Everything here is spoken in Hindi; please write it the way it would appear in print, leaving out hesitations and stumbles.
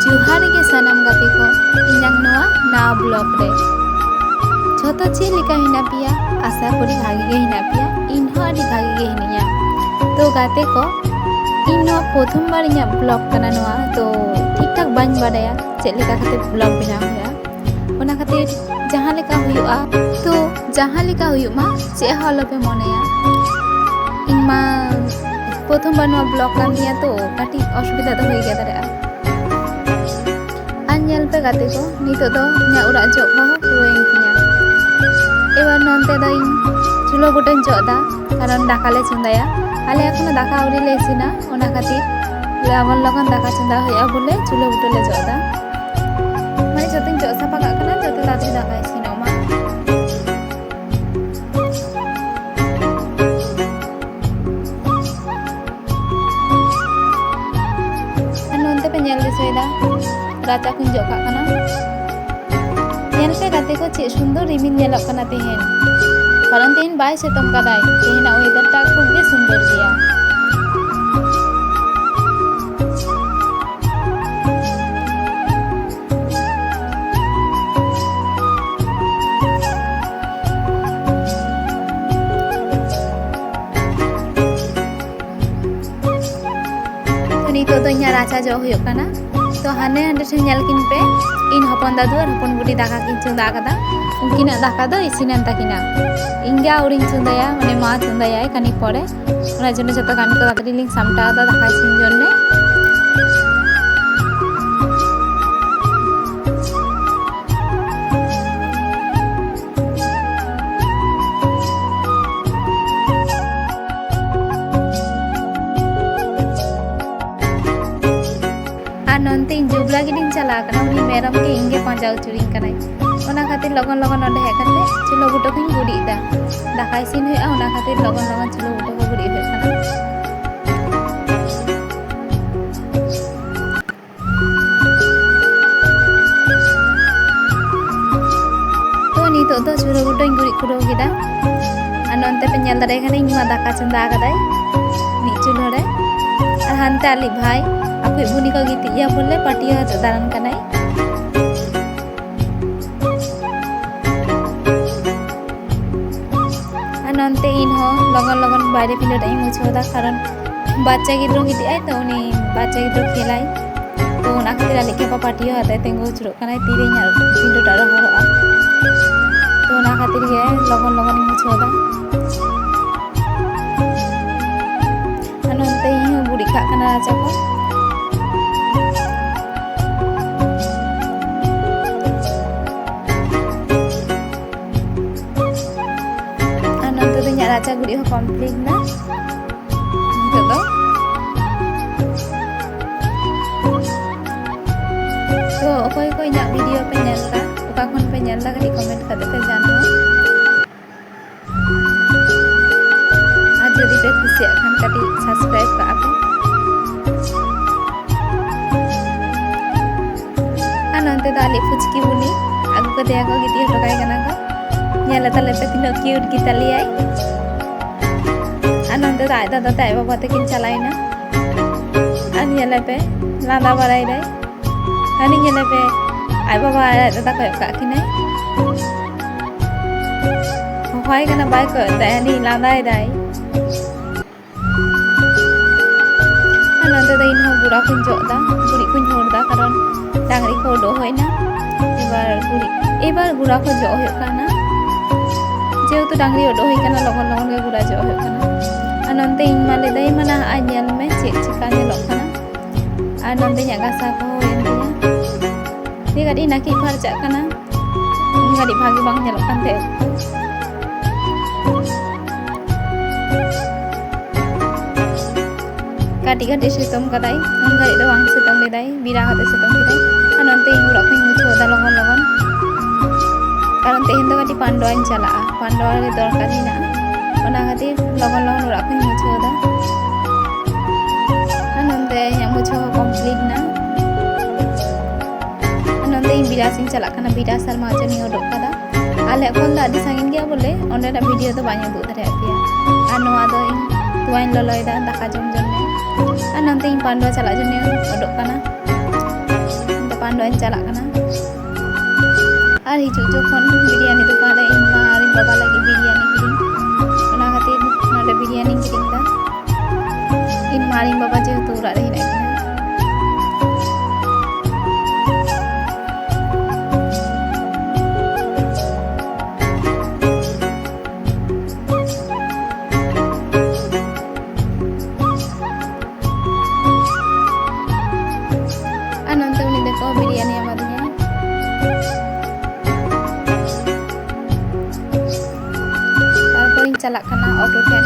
जोहार गे सनम गाते को इᱧᱟᱜ नवा नाव ब्लॉग रे झोतो चेद लेका हिना पिया आशा करी भागी गे हिना पिया इन हो आडी भागी गे हिनिया तो गाते को इन नवा प्रथम बार इᱧाᱜ ब्लॉग kana नवा तो ठीक ठाक बाñ बाडाया चेद लेका खातिर ब्लॉग बनाव हुआ ओना खातिर जहां लेका हुयुआ तो जहां लेका हुयुमा चे हलो पे मनेया इन मा प्रथम बार नवा ब्लॉग kan दिया तो काटी असुविधा तो होई गया दारेआ nyel pe gate ko nito do nya urak jok ho puruin tinya ebar nonte do ing chulo buten jok da karon daka le chundaya ale ekhono daka auri le isina ona khatir lagon lagon daka chunda hoya bole chulo buten le jok da mane jotin jok sapa kak kana joto tadri daka isina ma nonte pe nyel disoida राजा कुन जोका कना nyel pe gate ko चे सुंदर रिमिल nyelok kana tehen karon tehen bai setom kadai tehena weather ta khub ge सुंदर gaya to nito do nya raja jo huyok kana तो हाने हांडे ठे नेल किन पे इन हपन दादू और हपन बुडी दाका किन चुंदा कदा उनकिना दाका दो इसिनन ताकिना इंगा उरिन चुंदाया माने मा चुंदाया कानी पड़े ओना जने जतो कामी को दादरी लिंग सामटा दा दाका इसिन जन्ने नंते इन जुबला गिडिन चला कना उनी मेरम के इंगे पांजा उचुरिन कनाय ओना खातिर लगन लगन ओंडे हे कते चुलो बुटो किन गुडी दा दाका इसिन हुआ ओना खातिर लगन लगन चुलो बुटो को गुडी हे कना तो नितो दो चुलो बुटो इन गुडी कुरो गिदा आ नंते पे नेल दारे खाने इन मा दाका चंदा कदाय नि चुलो रे आ हानते आली भाई aku buनी को गीत या बोले पाटिया दारन कनाय अनंते इन हो लगन लगन बारे पिंडो टाइम मुछोदा कारण बच्चा गिद्रो गीत आय तो उनी बच्चा गिद्रो खेलाय तो ओना खातिर आले के पाटिया हते तेंगो चुरो कनाय तीरे nya पिंडो टा रहोआ तो ओना खातिर गे लगन लगन मुछोदा अनंते इन हो बुड़ी खा कना राजा को राजा गुड़ी हो कंप्लीट ना तो कोई कोई ना वीडियो पे नेलता ओका खन पे नेलता कटी कमेंट करते पे जानो आज जदी पे खुशी खान कटी सब्सक्राइब का पे अनंते दाली फुचकी बुनी आगु को देया को गिटी हटकाय कना को नेला तले पे तिनो क्यूट गितालियाय अनंत दाय दादा ताय बाबा तकिन चलायना अन नेला पे लादा बराय दाय अनि नेला पे आय बाबा दादा को का किने होय कना बाय को दाय नि लादाय दाय अनंत दाय इन बुड़ा कुन जोदा बुड़ी कुन होरदा कारण डांगरी को दो होयना एबार बुड़ा को जो होय काना जेहेतु डांगरी ओडो होय काना लगन लगन गे बुड़ा जो होय काना अनंते इन माले दाई मना आन्यल में चे चिका नेलो काना अनंते nya gasa ko hoyen tinya dia gadi naki farja kana gadi bhagi bang nyelok kan te kati gadi sitom kadai un gadi do wang sitom le dai bira hate sitom kadai अनंते इन उड़ा को मुछो दा लगन लगन कारण तेहेन दो गटी पांडवान चला पांडवा रे दरकार हिना ओना खातिर लगन लगन उड़ा को मुछो दा अनंते nya मुछो कंप्लीट ना अनंते इन बिरासिन चला kana बिरासर मा जनी ओडक kada ale kon da adi sangin gya bole onde da video do banyak bu dare apia ar noa do in tuain loloy da daka jom jonne ar nonte इन पांडवा चला jonne odok kana ᱩᱱᱟᱹᱜ ᱤᱧ ᱪᱟᱞᱟᱜ ᱠᱟᱱᱟ ᱟᱨ ᱦᱤᱡᱩᱜ ᱡᱚᱠᱷᱚᱱ ᱵᱤᱨᱭᱟᱱᱤ ᱫᱚᱠᱟन ᱨᱮ ᱤᱧ ᱢᱟ ᱟᱨ ᱤᱧ ᱵᱟᱵᱟ ᱞᱟᱹᱜᱤᱫ ᱵᱤᱨᱭᱟᱱᱤ ᱠᱤᱨᱤᱧ ᱚᱱᱟ ᱠᱷᱟᱹᱛᱤᱨ ᱱᱚᱰᱮ ᱵᱤᱨᱭᱟᱱᱤᱧ ᱠᱤᱨᱤᱧ ᱮᱫᱟ ᱤᱧ ᱢᱟ ᱟᱨ ᱤᱧ ᱵᱟᱵᱟ যেহেতু ᱚᱲᱟᱜ ᱨᱮ ᱦᱮᱱᱟᱜ ᱠᱤᱱᱟ আর নন্তে উনি দেখো বিরিয়ানি এমাদিᱧᱟ তারপর ইᱧ চালাᱜ ᱠᱟᱱᱟ অটো ᱴᱷᱮᱱ